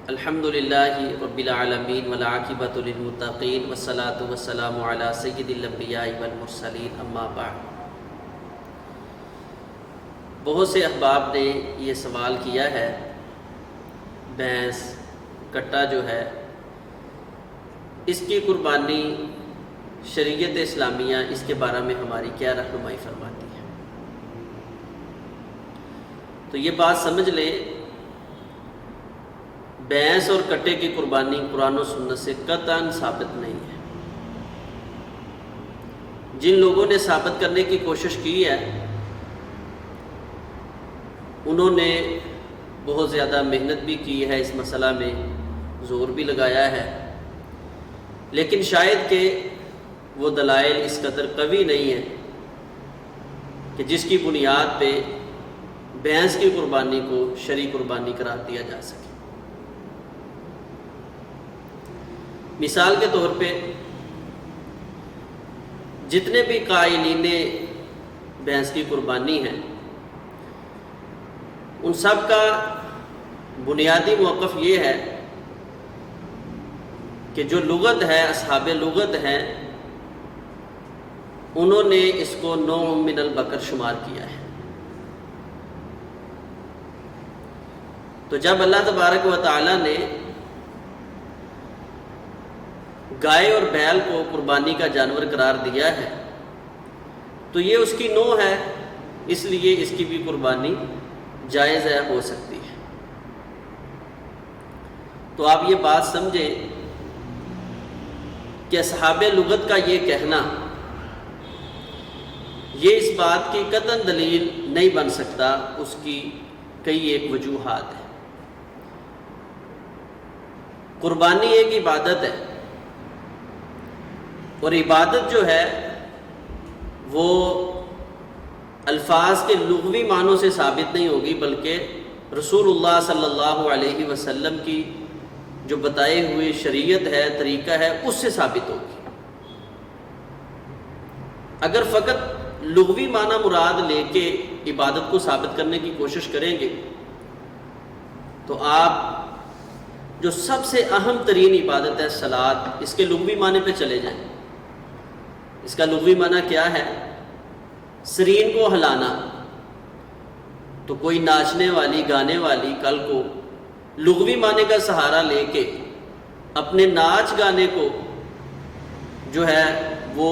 الحمدللہ رب العالمین والعاقبۃ للمتقین والصلاۃ والسلام علی سید الانبیاء والمرسلین اما بعد۔ بہت سے احباب نے یہ سوال کیا ہے، بھینس کٹا جو ہے اس کی قربانی شریعت اسلامیہ اس کے بارے میں ہماری کیا رہنمائی فرماتی ہے؟ تو یہ بات سمجھ لیں، بھینس اور کٹے کی قربانی قرآن و سنت سے قطعاً ثابت نہیں ہے۔ جن لوگوں نے ثابت کرنے کی کوشش کی ہے انہوں نے بہت زیادہ محنت بھی کی ہے، اس مسئلہ میں زور بھی لگایا ہے، لیکن شاید کہ وہ دلائل اس قدر قوی نہیں ہیں کہ جس کی بنیاد پہ بھینس کی قربانی کو شرعی قربانی قرار دیا جا سکے۔ مثال کے طور پہ جتنے بھی قائلین بھینس کی قربانی ہیں ان سب کا بنیادی موقف یہ ہے کہ جو لغت ہے، اصحاب لغت ہیں، انہوں نے اس کو نوع من البقر شمار کیا ہے۔ تو جب اللہ تبارک و تعالی نے گائے اور بیل کو قربانی کا جانور قرار دیا ہے تو یہ اس کی نوع ہے، اس لیے اس کی بھی قربانی جائز ہے، ہو سکتی ہے۔ تو آپ یہ بات سمجھیں کہ اصحاب لغت کا یہ کہنا یہ اس بات کی قطعاً دلیل نہیں بن سکتا، اس کی کئی ایک وجوہات ہیں۔ قربانی ایک عبادت ہے، اور عبادت جو ہے وہ الفاظ کے لغوی معنوں سے ثابت نہیں ہوگی، بلکہ رسول اللہ صلی اللہ علیہ وسلم کی جو بتائے ہوئے شریعت ہے، طریقہ ہے، اس سے ثابت ہوگی۔ اگر فقط لغوی معنی مراد لے کے عبادت کو ثابت کرنے کی کوشش کریں گے تو آپ جو سب سے اہم ترین عبادت ہے صلاۃ، اس کے لغوی معنی پہ چلے جائیں۔ اس کا لغوی معنی کیا ہے؟ سرین کو ہلانا۔ تو کوئی ناچنے والی، گانے والی کل کو لغوی معنی کا سہارا لے کے اپنے ناچ گانے کو جو ہے وہ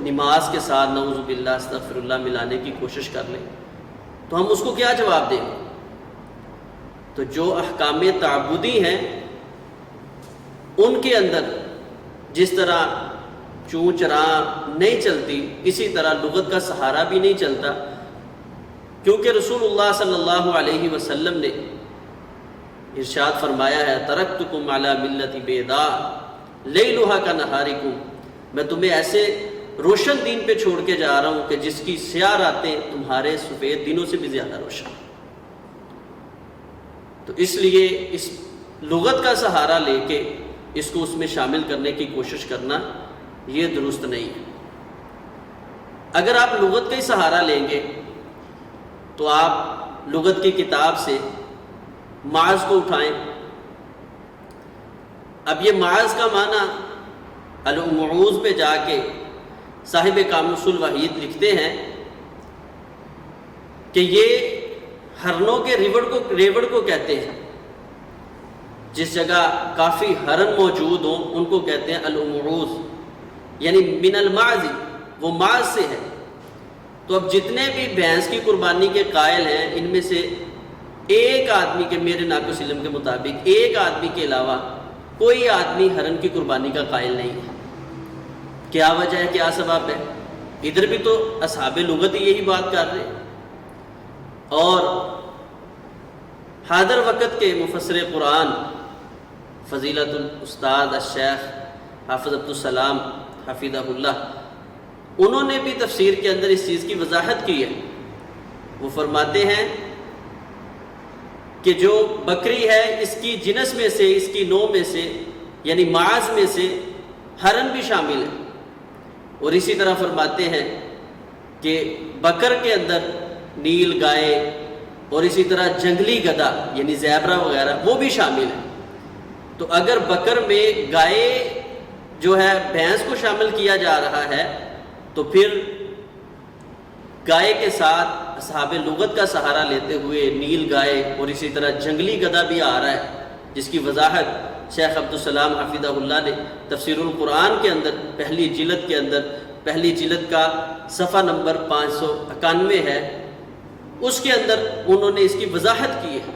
نماز کے ساتھ نعوذ باللہ استغفر اللہ ملانے کی کوشش کر لیں تو ہم اس کو کیا جواب دیں گے؟ تو جو احکام تعبدی ہیں ان کے اندر جس طرح چون چراں نہیں چلتی، اسی طرح لغت کا سہارا بھی نہیں چلتا، کیونکہ رسول اللہ صلی اللہ علیہ وسلم نے ارشاد فرمایا ہے، ترکتکم علی ملت بیضاء لیلھا کنہارکم، میں تمہیں ایسے روشن دین پہ چھوڑ کے جا رہا ہوں کہ جس کی سیاہ راتیں تمہارے سفید دنوں سے بھی زیادہ روشن۔ تو اس لیے اس لغت کا سہارا لے کے اس کو اس میں شامل کرنے کی کوشش کرنا یہ درست نہیں ہے۔ اگر آپ لغت کا ہی سہارا لیں گے تو آپ لغت کی کتاب سے معاذ کو اٹھائیں۔ اب یہ معاذ کا معنی المعوذ پہ جا کے صاحب قاموس الوحید لکھتے ہیں کہ یہ ہرنوں کے ریوڑ کو کہتے ہیں، جس جگہ کافی ہرن موجود ہوں ان کو کہتے ہیں المعوذ، یعنی من المعز، وہ معز سے ہے۔ تو اب جتنے بھی بھینس کی قربانی کے قائل ہیں ان میں سے ایک آدمی کے، میرے ناقص علم کے مطابق ایک آدمی کے علاوہ کوئی آدمی ہرن کی قربانی کا قائل نہیں ہے۔ کیا وجہ ہے، کیا سبب ہے؟ ادھر بھی تو اصحاب لغت یہی بات کر رہے ہیں، اور حاضر وقت کے مفسر قرآن فضیلت الاستاذ الشیخ حافظ عبدالسلام حفظہ اللہ، انہوں نے بھی تفسیر کے اندر اس چیز کی وضاحت کی ہے۔ وہ فرماتے ہیں کہ جو بکری ہے اس کی جنس میں سے، اس کی نوع میں سے، یعنی معاذ میں سے ہرن بھی شامل ہے۔ اور اسی طرح فرماتے ہیں کہ بکر کے اندر نیل گائے اور اسی طرح جنگلی گدھا یعنی زیبرا وغیرہ وہ بھی شامل ہے۔ تو اگر بکر میں گائے جو ہے بھینس کو شامل کیا جا رہا ہے تو پھر گائے کے ساتھ اصحاب لغت کا سہارا لیتے ہوئے نیل گائے اور اسی طرح جنگلی گدھا بھی آ رہا ہے، جس کی وضاحت شیخ عبدالسلام حفظہ اللہ نے تفسیر القرآن کے اندر پہلی جلد کا صفحہ نمبر 591 ہے، اس کے اندر انہوں نے اس کی وضاحت کی ہے۔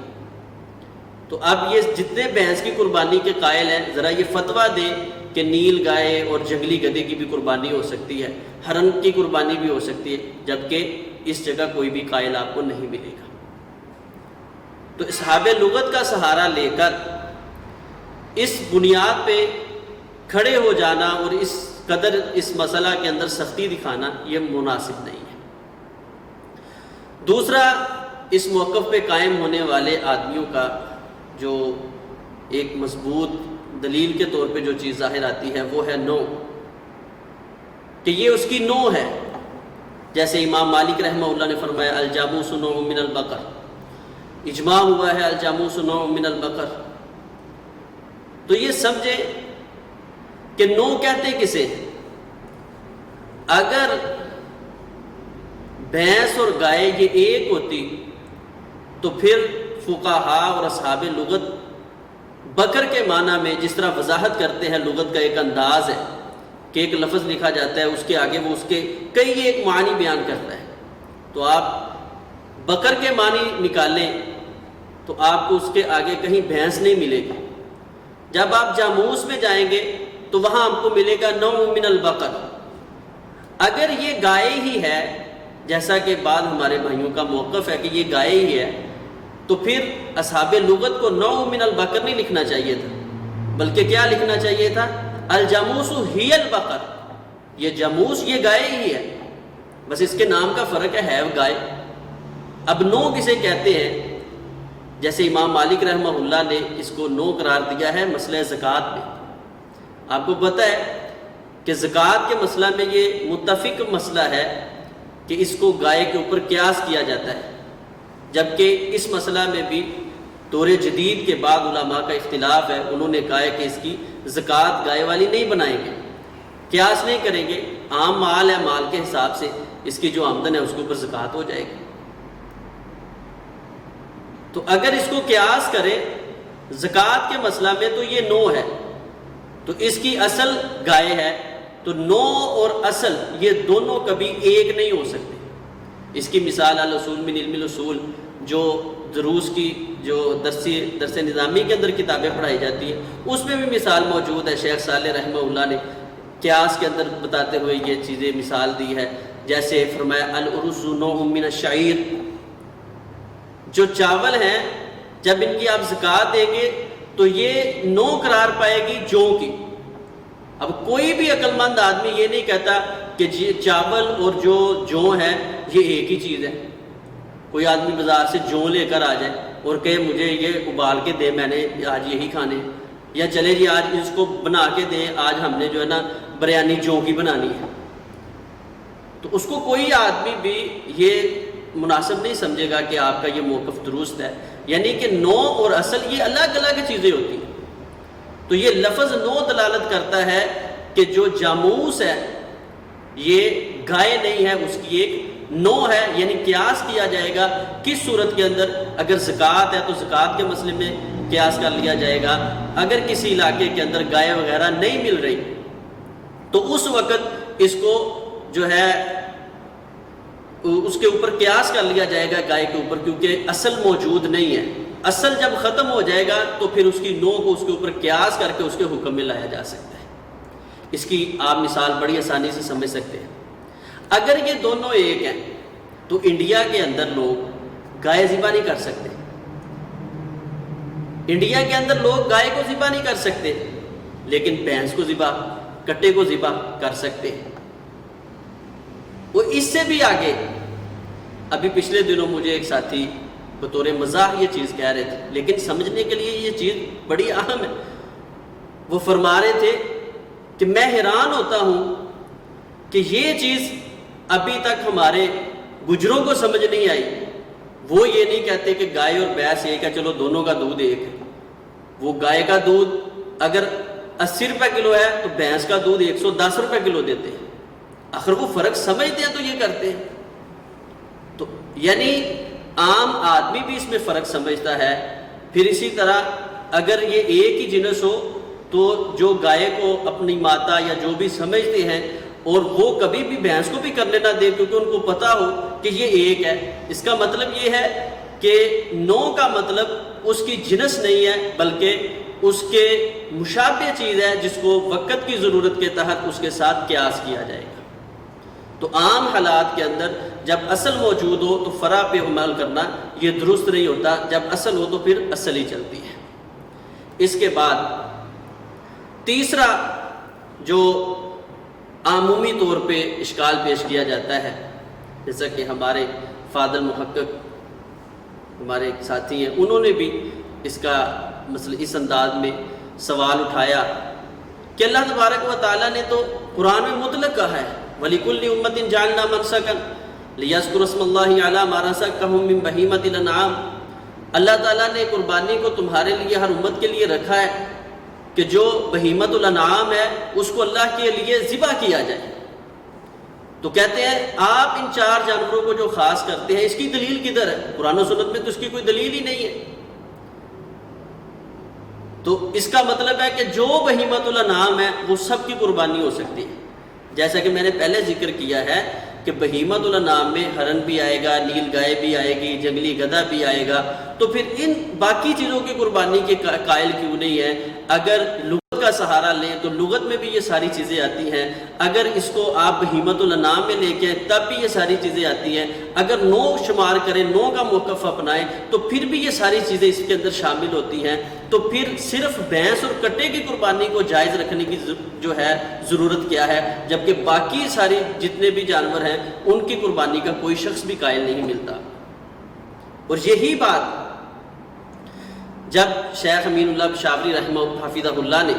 تو اب یہ جتنے بھینس کی قربانی کے قائل ہیں ذرا یہ فتویٰ دیں کہ نیل گائے اور جنگلی گدھے کی بھی قربانی ہو سکتی ہے، ہرن کی قربانی بھی ہو سکتی ہے، جبکہ اس جگہ کوئی بھی قائل آپ کو نہیں ملے گا۔ تو اصحاب لغت کا سہارا لے کر اس بنیاد پہ کھڑے ہو جانا اور اس قدر اس مسئلہ کے اندر سختی دکھانا یہ مناسب نہیں ہے۔ دوسرا، اس موقف پہ قائم ہونے والے آدمیوں کا جو ایک مضبوط دلیل کے طور پہ جو چیز ظاہر آتی ہے وہ ہے نو، کہ یہ اس کی نو ہے۔ جیسے امام مالک رحمہ اللہ نے فرمایا الجاموس نوع من البقر، اجماع ہوا ہے الجاموس نوع من البقر۔ تو یہ سمجھیں کہ نو کہتے کسے؟ اگر بھینس اور گائے یہ ایک ہوتی تو پھر فقہاء اور اصحاب لغت بکر کے معنی میں جس طرح وضاحت کرتے ہیں، لغت کا ایک انداز ہے کہ ایک لفظ لکھا جاتا ہے اس کے آگے وہ اس کے کئی ایک معنی بیان کرتا ہے، تو آپ بکر کے معنی نکالیں تو آپ کو اس کے آگے کہیں بھینس نہیں ملے گی۔ جب آپ جاموس میں جائیں گے تو وہاں آپ کو ملے گا نوع من البقر۔ اگر یہ گائے ہی ہے، جیسا کہ بعض ہمارے بھائیوں کا موقف ہے کہ یہ گائے ہی ہے، تو پھر اصحاب لغت کو نوع من البقر نہیں لکھنا چاہیے تھا، بلکہ کیا لکھنا چاہیے تھا؟ الجاموس ہی البقر، یہ جاموس یہ گائے ہی ہے، بس اس کے نام کا فرق ہے گائے۔ اب نو کسے کہتے ہیں؟ جیسے امام مالک رحمہ اللہ نے اس کو نو قرار دیا ہے مسئلہ زکوٰۃ میں۔ آپ کو پتہ ہے کہ زکوٰۃ کے مسئلہ میں یہ متفق مسئلہ ہے کہ اس کو گائے کے اوپر قیاس کیا جاتا ہے، جبکہ اس مسئلہ میں بھی دور جدید کے بعد علماء کا اختلاف ہے۔ انہوں نے کہا ہے کہ اس کی زکوٰۃ گائے والی نہیں بنائیں گے، قیاس نہیں کریں گے، عام مال ہے، مال کے حساب سے اس کی جو آمدن ہے اس کے اوپر زکوٰۃ ہو جائے گی۔ تو اگر اس کو قیاس کریں زکوٰۃ کے مسئلہ میں تو یہ نو ہے، تو اس کی اصل گائے ہے، تو نو اور اصل یہ دونوں کبھی ایک نہیں ہو سکتے۔ اس کی مثال الاصول من علم الاصول، جو دروس کی جو درس نظامی کے اندر کتابیں پڑھائی جاتی ہیں اس میں بھی مثال موجود ہے۔ شیخ صالح رحمہ اللہ نے قیاس کے اندر بتاتے ہوئے یہ چیزیں مثال دی ہے، جیسے فرمایا الارز نوع من الشعیر، جو چاول ہیں جب ان کی آپ زکوٰۃ دیں گے تو یہ نو قرار پائے گی جو کی۔ اب کوئی بھی عقل مند آدمی یہ نہیں کہتا کہ چاول اور جو ہے یہ ایک ہی چیز ہے۔ کوئی آدمی بازار سے جو لے کر آ جائے اور کہے مجھے یہ ابال کے دے، میں نے آج یہی کھانے، یا چلے جی آج اس کو بنا کے دیں، آج ہم نے جو ہے نا بریانی جو کی بنانی ہے، تو اس کو کوئی آدمی بھی یہ مناسب نہیں سمجھے گا کہ آپ کا یہ موقف درست ہے۔ یعنی کہ نو اور اصل یہ الگ الگ چیزیں ہوتی ہیں۔ تو یہ لفظ نو دلالت کرتا ہے کہ جو جاموس ہے یہ گائے نہیں ہے، اس کی ایک نو ہے، یعنی قیاس کیا جائے گا کس صورت کے اندر؟ اگر زکوٰۃ ہے تو زکوٰۃ کے مسئلے میں قیاس کر لیا جائے گا۔ اگر کسی علاقے کے اندر گائے وغیرہ نہیں مل رہی تو اس وقت اس کو جو ہے اس کے اوپر قیاس کر لیا جائے گا گائے کے اوپر، کیونکہ اصل موجود نہیں ہے۔ اصل جب ختم ہو جائے گا تو پھر اس کی نو کو اس کے اوپر قیاس کر کے اس کے حکم میں لایا جا سکتا ہے۔ اس کی آپ مثال بڑی آسانی سے سمجھ سکتے ہیں۔ اگر یہ دونوں ایک ہیں تو انڈیا کے اندر لوگ گائے ذبح نہیں کر سکتے، انڈیا کے اندر لوگ گائے کو ذبح نہیں کر سکتے، لیکن بھینس کو ذبح، کٹے کو ذبح کر سکتے ہیں۔ وہ اس سے بھی آگے، ابھی پچھلے دنوں مجھے ایک ساتھی بطور مزاح یہ چیز کہہ رہے تھے، لیکن سمجھنے کے لیے یہ چیز بڑی اہم ہے۔ وہ فرما رہے تھے کہ میں حیران ہوتا ہوں کہ یہ چیز ابھی تک ہمارے گجروں کو سمجھ نہیں آئی. وہ یہ نہیں کہتے کہ گائے اور بھینس ایک ہے، چلو دونوں کا دودھ ایک ہے. وہ گائے کا دودھ اگر 80 روپے کلو ہے تو بھینس کا دودھ 110 روپے کلو دیتے ہیں. آخر وہ فرق سمجھتے ہیں تو یہ کرتے ہیں. تو یعنی عام آدمی بھی اس میں فرق سمجھتا ہے. پھر اسی طرح اگر یہ ایک ہی جنس ہو تو جو گائے کو اپنی ماتا یا جو بھی سمجھتے ہیں اور وہ کبھی بھی بھینس کو بھی کرنے نہ دیں کیونکہ ان کو پتا ہو کہ یہ ایک ہے. اس کا مطلب یہ ہے کہ نو کا مطلب اس کی جنس نہیں ہے بلکہ اس کے مشابہ چیز ہے جس کو وقت کی ضرورت کے تحت اس کے ساتھ قیاس کیا جائے گا. تو عام حالات کے اندر جب اصل موجود ہو تو فرع پہ عمل کرنا یہ درست نہیں ہوتا. جب اصل ہو تو پھر اصل ہی چلتی ہے. اس کے بعد تیسرا جو عمومی طور پہ اشکال پیش کیا جاتا ہے، جیسا کہ ہمارے فاضل محقق ہمارے ایک ساتھی ہیں، انہوں نے بھی اس کا مسئلہ اس انداز میں سوال اٹھایا کہ اللہ تبارک و تعالیٰ نے تو قرآن میں مطلق کہا ہے وَلِكُلِّ أُمَّةٍ جَعَلْنَا مَنسَكًا لِيَذْكُرُوا اسْمَ اللَّهِ عَلَىٰ مَا رَزَقَهُم مِّن بَهِيمَةِ الْأَنْعَامِ. اللہ تعالیٰ نے قربانی کو تمہارے لیے ہر امت کے لیے رکھا ہے کہ جو بہیمت الانعام ہے اس کو اللہ کے لیے ذبح کیا جائے. تو کہتے ہیں آپ ان 4 جانوروں کو جو خاص کرتے ہیں اس کی دلیل کدھر ہے؟ قرآن و سنت میں تو اس کی کوئی دلیل ہی نہیں ہے. تو اس کا مطلب ہے کہ جو بہیمت الانعام ہے وہ سب کی قربانی ہو سکتی ہے. جیسا کہ میں نے پہلے ذکر کیا ہے کہ بہیمت الانعام میں ہرن بھی آئے گا، نیل گائے بھی آئے گی، جنگلی گدھا بھی آئے گا. تو پھر ان باقی چیزوں کی قربانی کے قائل کیوں نہیں ہے؟ اگر لغت کا سہارا لیں تو لغت میں بھی یہ ساری چیزیں آتی ہیں. اگر اس کو آپ بہیمت الانعام میں لے کے تب بھی یہ ساری چیزیں آتی ہیں. اگر نو شمار کریں، نو کا موقف اپنائیں تو پھر بھی یہ ساری چیزیں اس کے اندر شامل ہوتی ہیں. تو پھر صرف بھینس اور کٹے کی قربانی کو جائز رکھنے کی جو ہے ضرورت کیا ہے، جبکہ باقی ساری جتنے بھی جانور ہیں ان کی قربانی کا کوئی شخص بھی قائل نہیں ملتا. اور یہی بات جب شیخ امین اللہ پشاوری رحمہ حفظہ اللہ نے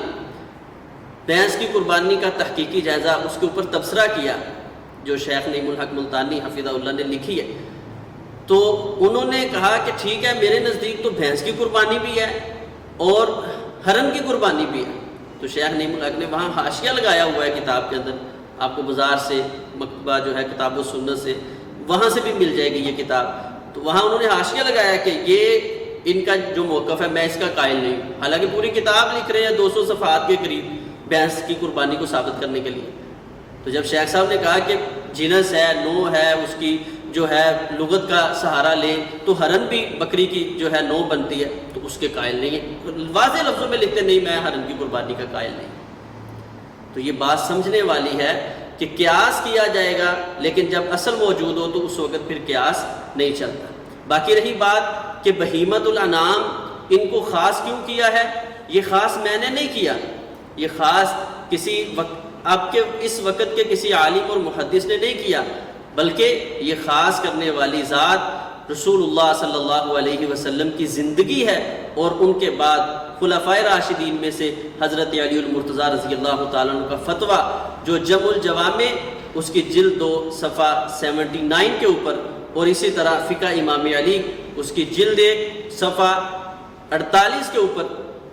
بھینس کی قربانی کا تحقیقی جائزہ اس کے اوپر تبصرہ کیا جو شیخ نعیم الحق ملتانی حفظہ اللہ نے لکھی ہے، تو انہوں نے کہا کہ ٹھیک ہے میرے نزدیک تو بھینس کی قربانی بھی ہے اور ہرن کی قربانی بھی ہے. تو شیخ نعیم الحق نے وہاں حاشیہ لگایا ہوا ہے کتاب کے اندر، آپ کو بازار سے مکتبہ جو ہے کتاب و سنت سے وہاں سے بھی مل جائے گی یہ کتاب. تو وہاں انہوں نے حاشیہ لگایا کہ یہ ان کا جو موقف ہے میں اس کا قائل نہیں ہوں. حالانکہ پوری کتاب لکھ رہے ہیں 200 صفحات کے قریب بھینس کی قربانی کو ثابت کرنے کے لیے. تو جب شیخ صاحب نے کہا کہ جنس ہے، نو ہے، اس کی جو ہے لغت کا سہارا لیں تو ہرن بھی بکری کی جو ہے نو بنتی ہے، تو اس کے قائل نہیں ہے. واضح لفظوں میں لکھتے نہیں میں ہرن کی قربانی کا قائل نہیں. تو یہ بات سمجھنے والی ہے کہ قیاس کیا جائے گا لیکن جب اصل موجود ہو تو اس وقت پھر قیاس نہیں چلتا. باقی رہی بات کہ بہیمت الانعام ان کو خاص کیوں کیا ہے، یہ خاص میں نے نہیں کیا، یہ خاص کسی آپ کے اس وقت کے کسی عالم اور محدث نے نہیں کیا، بلکہ یہ خاص کرنے والی ذات رسول اللہ صلی اللہ علیہ وسلم کی زندگی ہے اور ان کے بعد خلفائے راشدین میں سے حضرت علی المرتضیٰ رضی اللہ تعالیٰ عنہ کا فتویٰ جو جمع الجوامع اس کی جلد 2 صفحہ 79 کے اوپر، اور اسی طرح فقہ امام علی اس کی جلد 1 صفحہ 48 کے اوپر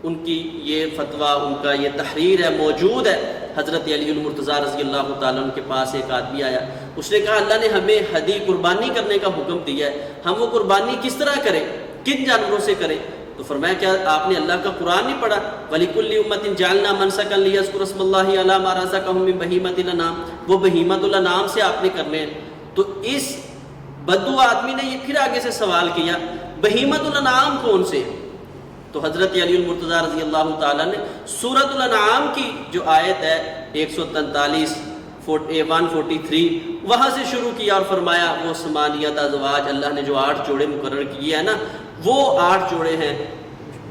ان کی یہ فتویٰ، ان کا یہ تحریر ہے، موجود ہے. حضرت علی المرتضیٰ رضی اللہ تعالیٰ عنہ کے پاس ایک آدمی آیا، اس نے کہا اللہ نے ہمیں ہدی قربانی کرنے کا حکم دیا ہے، ہم وہ قربانی کس طرح کریں، کن جانوروں سے کریں؟ تو فرمایا کیا آپ نے اللہ کا قرآن نہیں پڑھا وَلِكُلِّ أُمَّةٍ جَعَلْنَا مَنْسَكًا لِيَذْكُرُوا اسْمَ اللَّهِ عَلَىٰ مَا رَزَقَهُم مِّن بَهِيمَةِ الْأَنْعَامِ، وہ بہیمت الانعام سے آپ نے کرنے ہیں. تو اس بدو آدمی نے یہ پھر آگے سے سوال کیا بہیمت الانعام کون سے؟ تو حضرت علی المرتضیٰ رضی اللہ تعالیٰ نے سورۃ الانعام کی جو آیت ہے 143 143 وہاں سے شروع کیا اور فرمایا وہ ثمانیۃ ازواج، اللہ نے جو 8 جوڑے مقرر کیے ہیں نا وہ 8 جوڑے ہیں،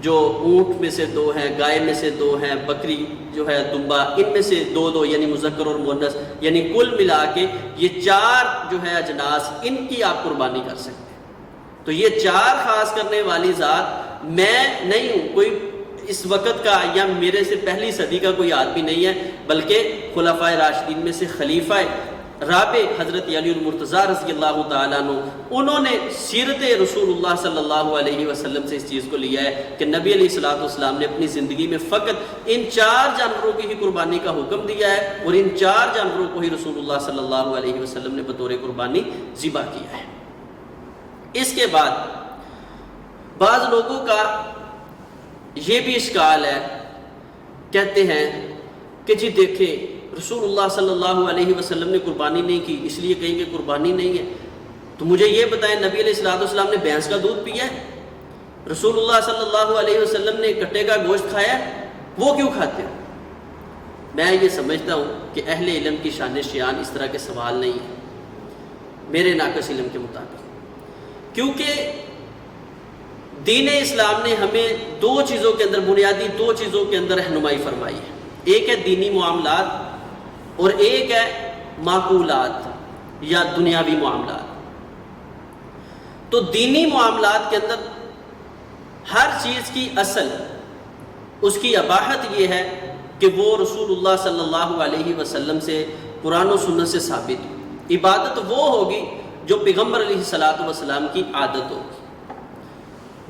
جو اونٹ میں سے 2 ہیں، گائے میں سے 2 ہیں، بکری جو ہے دمبا ان میں سے 2 یعنی مذکر اور مؤنث، یعنی کل ملا کے یہ 4 جو ہے اجناس ان کی آپ قربانی کر سکتے ہیں. تو یہ 4 خاص کرنے والی ذات میں نہیں ہوں. کوئی اس وقت کا یا میرے سے پہلی صدی کا کوئی آدمی نہیں ہے، بلکہ خلفائے راشدین میں سے خلیفہ رابع حضرت علی المرتضیٰ رضی اللہ تعالیٰ عنہ، انہوں نے سیرت رسول اللہ صلی اللہ علیہ وسلم سے اس چیز کو لیا ہے کہ نبی علیہ الصلوۃ والسلام نے اپنی زندگی میں فقط ان 4 جانوروں کی ہی قربانی کا حکم دیا ہے، اور ان 4 جانوروں کو ہی رسول اللہ صلی اللہ علیہ وسلم نے بطور قربانی ذبح کیا ہے۔ اس کے بعد بعض لوگوں کا یہ بھی اشکال ہے، کہتے ہیں کہ جی دیکھیں رسول اللہ صلی اللہ علیہ وسلم نے قربانی نہیں کی، اس لیے کہیں گے قربانی نہیں ہے۔ تو مجھے یہ بتائیں، نبی علیہ الصلوۃ والسلام نے بھینس کا دودھ پیا ہے؟ رسول اللہ صلی اللہ علیہ وسلم نے کٹے کا گوشت کھایا ہے؟ وہ کیوں کھاتے ہیں؟ میں یہ سمجھتا ہوں کہ اہل علم کی شان شیان اس طرح کے سوال نہیں ہیں میرے ناقص علم کے مطابق، کیونکہ دین اسلام نے ہمیں 2 چیزوں کے اندر، بنیادی 2 چیزوں کے اندر رہنمائی فرمائی ہے، ایک ہے دینی معاملات اور ایک ہے معقولات یا دنیاوی معاملات۔ تو دینی معاملات کے اندر ہر چیز کی اصل، اس کی اباحت یہ ہے کہ وہ رسول اللہ صلی اللہ علیہ وسلم سے قرآن و سنت سے ثابت ہو۔ عبادت وہ ہوگی جو پیغمبر علیہ الصلوۃ والسلام کی عادت ہوگی۔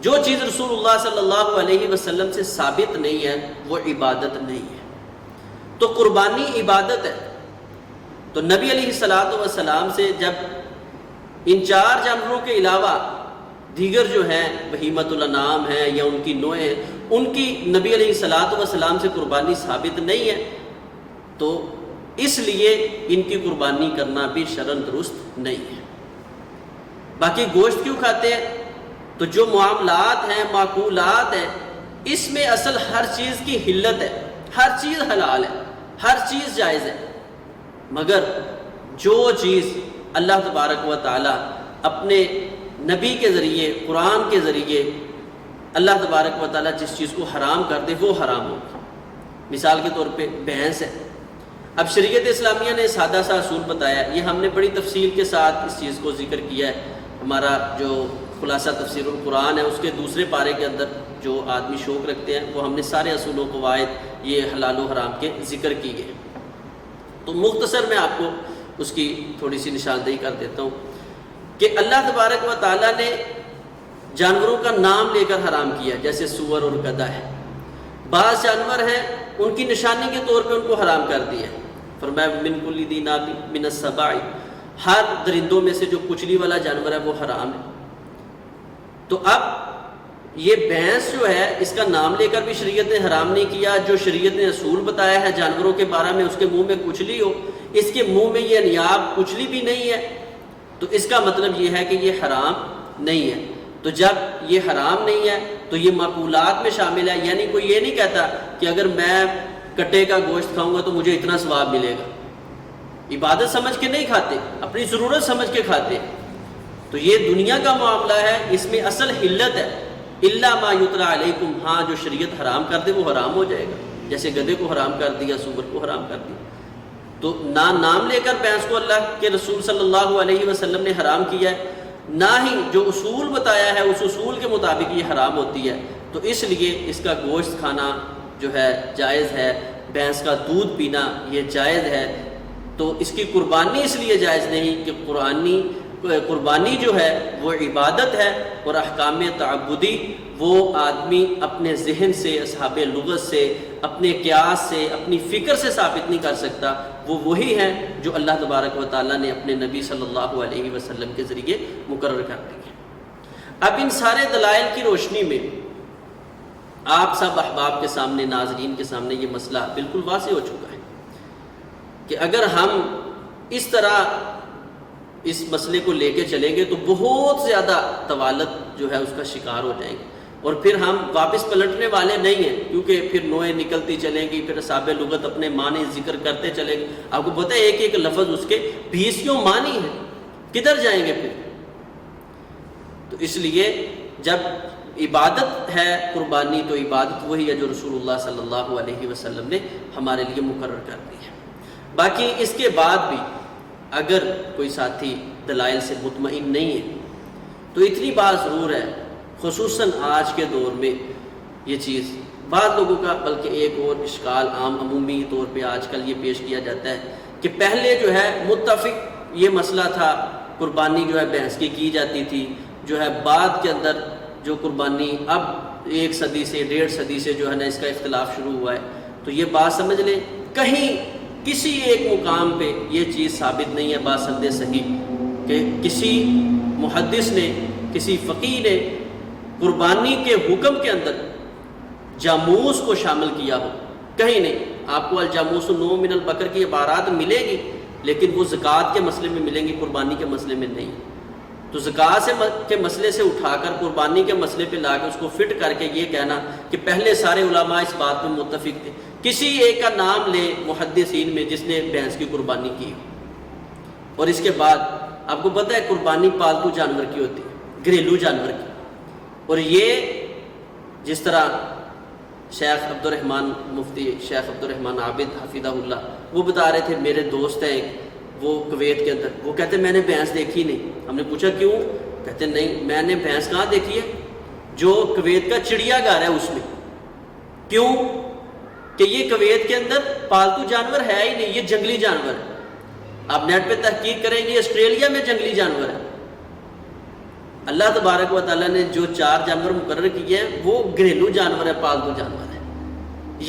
جو چیز رسول اللہ صلی اللہ علیہ وسلم سے ثابت نہیں ہے وہ عبادت نہیں ہے۔ تو قربانی عبادت ہے، تو نبی علیہ الصلوۃ والسلام سے جب ان 4 جانوروں کے علاوہ دیگر جو ہیں بہیمۃ الانعام ہیں یا ان کی نوعیں ہیں، ان کی نبی علیہ الصلوۃ والسلام سے قربانی ثابت نہیں ہے، تو اس لیے ان کی قربانی کرنا بھی شرعاً درست نہیں ہے۔ باقی گوشت کیوں کھاتے ہیں؟ تو جو معاملات ہیں، معقولات ہیں، اس میں اصل ہر چیز کی حلت ہے، ہر چیز حلال ہے، ہر چیز جائز ہے، مگر جو چیز اللہ تبارک و تعالیٰ اپنے نبی کے ذریعے، قرآن کے ذریعے اللہ تبارک و تعالیٰ جس چیز کو حرام کر دے وہ حرام ہوگی۔ مثال کے طور پہ بھینس ہے۔ اب شریعت اسلامیہ نے سادہ سا اصول بتایا، یہ ہم نے بڑی تفصیل کے ساتھ اس چیز کو ذکر کیا ہے۔ ہمارا جو خلاصہ تفسیر القرآن ہے اس کے 2 پارے کے اندر جو آدمی شوق رکھتے ہیں وہ ہم نے سارے اصول و قواعد یہ حلال و حرام کے ذکر کیے ہیں۔ تو مختصر میں آپ کو اس کی تھوڑی سی نشاندہی کر دیتا ہوں کہ اللہ تبارک و تعالیٰ نے جانوروں کا نام لے کر حرام کیا، جیسے سور اور گدھا ہے۔ بعض جانور ہیں ان کی نشانی کے طور پہ ان کو حرام کر دیا ہے، فرمایا من کل ذی ناب من السباع، ہر درندوں میں سے جو کچلی والا جانور ہے وہ حرام ہے۔ تو اب یہ بھینس جو ہے اس کا نام لے کر بھی شریعت نے حرام نہیں کیا، جو شریعت نے اصول بتایا ہے جانوروں کے بارے میں، اس کے منہ میں کچلی ہو، اس کے منہ میں یہ نیاب کچلی بھی نہیں ہے، تو اس کا مطلب یہ ہے کہ یہ حرام نہیں ہے۔ تو جب یہ حرام نہیں ہے تو یہ معقولات میں شامل ہے، یعنی کوئی یہ نہیں کہتا کہ اگر میں کٹے کا گوشت کھاؤں گا تو مجھے اتنا ثواب ملے گا۔ عبادت سمجھ کے نہیں کھاتے، اپنی ضرورت سمجھ کے کھاتے۔ تو یہ دنیا کا معاملہ ہے، اس میں اصل حلت ہے، الا ما یتلی علیکم، ہاں جو شریعت حرام کر دے وہ حرام ہو جائے گا، جیسے گدھے کو حرام کر دیا، سور کو حرام کر دیا۔ تو نہ نام لے کر بھینس کو اللہ کے رسول صلی اللہ علیہ وسلم نے حرام کیا ہے، نہ ہی جو اصول بتایا ہے اس اصول کے مطابق یہ حرام ہوتی ہے، تو اس لیے اس کا گوشت کھانا جو ہے جائز ہے، بھینس کا دودھ پینا یہ جائز ہے۔ تو اس کی قربانی اس لیے جائز نہیں کہ قربانی جو ہے وہ عبادت ہے، اور احکام تعبدی وہ آدمی اپنے ذہن سے، اصحاب لغت سے، اپنے قیاس سے، اپنی فکر سے ثابت نہیں کر سکتا، وہ وہی ہیں جو اللہ تبارک و تعالیٰ نے اپنے نبی صلی اللہ علیہ وسلم کے ذریعے مقرر کر دی ہے۔ اب ان سارے دلائل کی روشنی میں آپ سب احباب کے سامنے، ناظرین کے سامنے یہ مسئلہ بالکل واضح ہو چکا ہے کہ اگر ہم اس طرح اس مسئلے کو لے کے چلیں گے تو بہت زیادہ طوالت جو ہے اس کا شکار ہو جائیں گے، اور پھر ہم واپس پلٹنے والے نہیں ہیں، کیونکہ پھر نوعیں نکلتی چلیں گی، پھر اصحاب لغت اپنے معنی ذکر کرتے چلیں گے۔ آپ کو پتہ ہے ایک ایک لفظ اس کے 20 معنی ہیں، کدھر جائیں گے پھر؟ تو اس لیے جب عبادت ہے قربانی تو عبادت وہی ہے جو رسول اللہ صلی اللہ علیہ وسلم نے ہمارے لیے مقرر کر دی ہے۔ باقی اس کے بعد بھی اگر کوئی ساتھی دلائل سے مطمئن نہیں ہے تو اتنی بات ضرور ہے، خصوصاً آج کے دور میں یہ چیز بعض لوگوں کا بلکہ ایک اور اشکال عام عمومی طور پہ آج کل یہ پیش کیا جاتا ہے کہ پہلے جو ہے متفق یہ مسئلہ تھا، قربانی جو ہے بھینس کی جاتی تھی، جو ہے بعد کے اندر جو قربانی اب 1 صدی سے 1.5 صدی سے جو ہے نا اس کا اختلاف شروع ہوا ہے۔ تو یہ بات سمجھ لیں، کہیں کسی ایک مقام پہ یہ چیز ثابت نہیں ہے باسند صحیح کہ کسی محدث نے، کسی فقیہ نے قربانی کے حکم کے اندر جاموس کو شامل کیا ہو، کہیں نہیں۔ آپ کو الجاموس نو من البقر کی عبارات ملے گی، لیکن وہ زکوٰۃ کے مسئلے میں ملیں گی، قربانی کے مسئلے میں نہیں۔ تو زکوٰۃ کے مسئلے سے اٹھا کر قربانی کے مسئلے پہ لا کے اس کو فٹ کر کے یہ کہنا کہ پہلے سارے علماء اس بات میں متفق تھے، کسی ایک کا نام لے محدثین میں جس نے بھینس کی قربانی کی۔ اور اس کے بعد آپ کو پتہ ہے قربانی پالتو جانور کی ہوتی ہے، گھریلو جانور کی۔ اور یہ جس طرح شیخ عبد الرحمن مفتی شیخ عبد الرحمن عابد حفظہ اللہ وہ بتا رہے تھے، میرے دوست ہیں وہ کویت کے اندر، وہ کہتے میں نے بھینس دیکھی نہیں۔ ہم نے پوچھا کیوں؟ کہتے نہیں، میں نے بھینس کہاں دیکھی ہے؟ جو کویت کا چڑیا گھر ہے اس میں۔ کیوں؟ کہ یہ کویت کے اندر پالتو جانور ہے ہی نہیں، یہ جنگلی جانور ہے۔ آپ نیٹ پہ تحقیق کریں گے، آسٹریلیا میں جنگلی جانور ہے۔ اللہ تبارک و تعالیٰ نے جو 4 جانور مقرر کیے ہیں وہ گھریلو جانور ہے، پالتو جانور ہے۔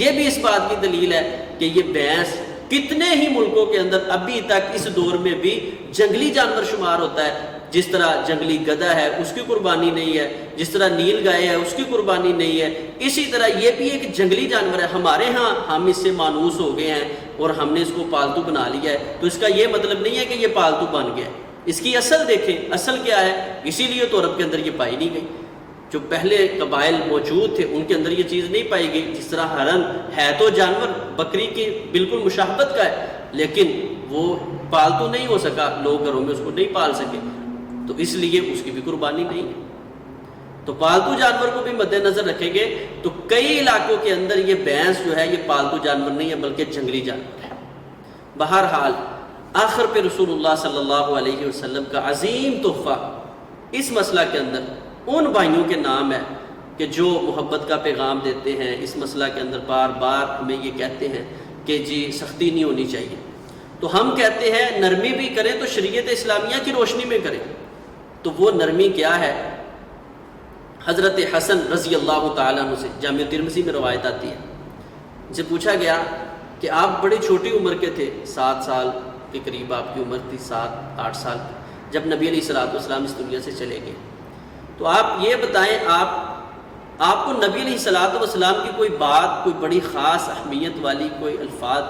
یہ بھی اس بات کی دلیل ہے کہ یہ بھینس کتنے ہی ملکوں کے اندر ابھی تک اس دور میں بھی جنگلی جانور شمار ہوتا ہے۔ جس طرح جنگلی گدھا ہے اس کی قربانی نہیں ہے، جس طرح نیل گائے ہے اس کی قربانی نہیں ہے، اسی طرح یہ بھی ایک جنگلی جانور ہے۔ ہمارے ہاں ہم اس سے مانوس ہو گئے ہیں اور ہم نے اس کو پالتو بنا لیا ہے، تو اس کا یہ مطلب نہیں ہے کہ یہ پالتو بن گیا ہے۔ اس کی اصل دیکھیں، اصل کیا ہے، اسی لیے تو عرب کے اندر یہ پائی نہیں گئی۔ جو پہلے قبائل موجود تھے ان کے اندر یہ چیز نہیں پائی گئی۔ جس طرح ہرن ہے تو جانور بکری کی بالکل مشابہت کا ہے، لیکن وہ پالتو نہیں ہو سکا، لوگ گھروں میں اس کو نہیں پال سکے، تو اس لیے اس کی بھی قربانی نہیں ہے۔ تو پالتو جانور کو بھی مد نظر رکھیں گے تو کئی علاقوں کے اندر یہ بھینس جو ہے یہ پالتو جانور نہیں ہے بلکہ جنگلی جانور ہے۔ بہرحال آخر پہ رسول اللہ صلی اللہ علیہ وسلم کا عظیم تحفہ اس مسئلہ کے اندر ان بھائیوں کے نام ہے کہ جو محبت کا پیغام دیتے ہیں، اس مسئلہ کے اندر بار بار ہمیں یہ کہتے ہیں کہ جی سختی نہیں ہونی چاہیے۔ تو ہم کہتے ہیں نرمی بھی کریں تو شریعت اسلامیہ کی روشنی میں کریں۔ تو وہ نرمی کیا ہے؟ حضرت حسن رضی اللہ تعالیٰ عنہ سے جامع ترمذی میں روایت آتی ہے، ان سے پوچھا گیا کہ آپ بڑی چھوٹی عمر کے تھے، 7 سال کے قریب آپ کی عمر تھی، 7-8 سال، جب نبی علیہ الصلوۃ والسلام اس دنیا سے چلے گئے۔ تو آپ یہ بتائیں، آپ کو نبی علیہ الصلوۃ والسلام کی کوئی بات، کوئی بڑی خاص اہمیت والی کوئی الفاظ،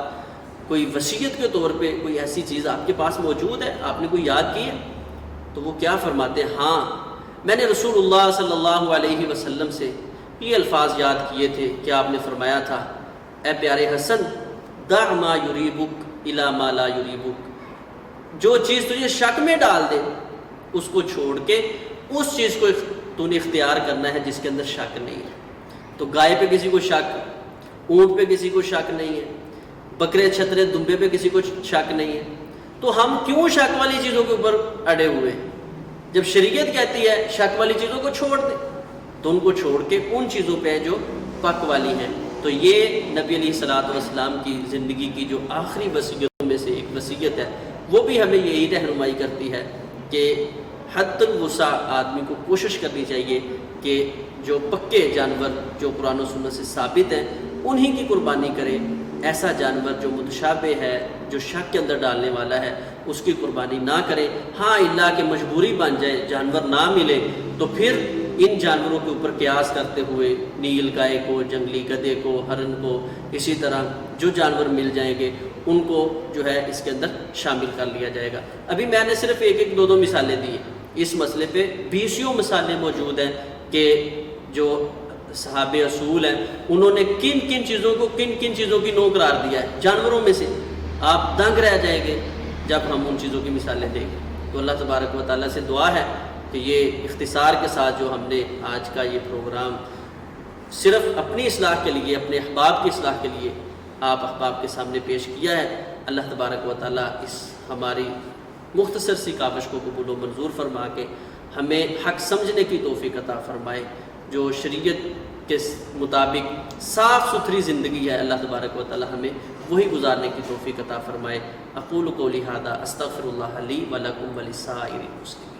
کوئی وصیت کے طور پہ کوئی ایسی چیز آپ کے پاس موجود ہے، آپ نے کوئی یاد کی ہے؟ تو وہ کیا فرماتے ہیں؟ ہاں، میں نے رسول اللہ صلی اللہ علیہ وسلم سے یہ الفاظ یاد کیے تھے کہ آپ نے فرمایا تھا، اے پیارے حسن، دع ما یریبک الی ما لا یریبک، جو چیز تجھے شک میں ڈال دے اس کو چھوڑ کے اس چیز کو تو نے اختیار کرنا ہے جس کے اندر شک نہیں ہے۔ تو گائے پہ کسی کو شک، اونٹ پہ کسی کو شک نہیں ہے، بکرے چھترے دمبے پہ کسی کو شک نہیں ہے، تو ہم کیوں شک والی چیزوں کے اوپر اڑے ہوئے ہیں؟ جب شریعت کہتی ہے شک والی چیزوں کو چھوڑ دے تو ان کو چھوڑ کے ان چیزوں پہ جو پک والی ہیں۔ تو یہ نبی علیہ الصلوۃ والسلام کی زندگی کی جو آخری وصیتوں میں سے ایک وصیت ہے، وہ بھی ہمیں یہی رہنمائی کرتی ہے کہ حد الوسع آدمی کو کوشش کرنی چاہیے کہ جو پکے جانور جو قرآن و سنت سے ثابت ہیں انہی کی قربانی کرے۔ ایسا جانور جو متشابہ ہے، جو شک کے اندر ڈالنے والا ہے، اس کی قربانی نہ کرے۔ ہاں اللہ کے مجبوری بن جائے، جانور نہ ملے تو پھر ان جانوروں کے اوپر قیاس کرتے ہوئے نیل گائے کو، جنگلی گدھے کو، ہرن کو، اسی طرح جو جانور مل جائیں گے ان کو جو ہے اس کے اندر شامل کر لیا جائے گا۔ ابھی میں نے صرف 1-2 مثالیں دی ہیں، اس مسئلے پہ 20 مثالیں موجود ہیں کہ جو صحابہ اصول ہیں انہوں نے کن کن چیزوں کو کن کن چیزوں کی نو قرار دیا ہے جانوروں میں سے۔ آپ دنگ رہ جائیں گے جب ہم ان چیزوں کی مثالیں دیں گے۔ تو اللہ تبارک و تعالیٰ سے دعا ہے کہ یہ اختصار کے ساتھ جو ہم نے آج کا یہ پروگرام صرف اپنی اصلاح کے لیے، اپنے احباب کی اصلاح کے لیے آپ احباب کے سامنے پیش کیا ہے، اللہ تبارک و تعالیٰ اس ہماری مختصر سی کاوش کو قبول و منظور فرما کے ہمیں حق سمجھنے کی توفیق عطا فرمائے۔ جو شریعت کے مطابق صاف ستھری زندگی ہے، اللہ تبارک و تعالی ہمیں وہی گزارنے کی توفیق عطا فرمائے۔ اقول قولی ھذا استغفر اللہ لی و لکم ولسائر المسلمین۔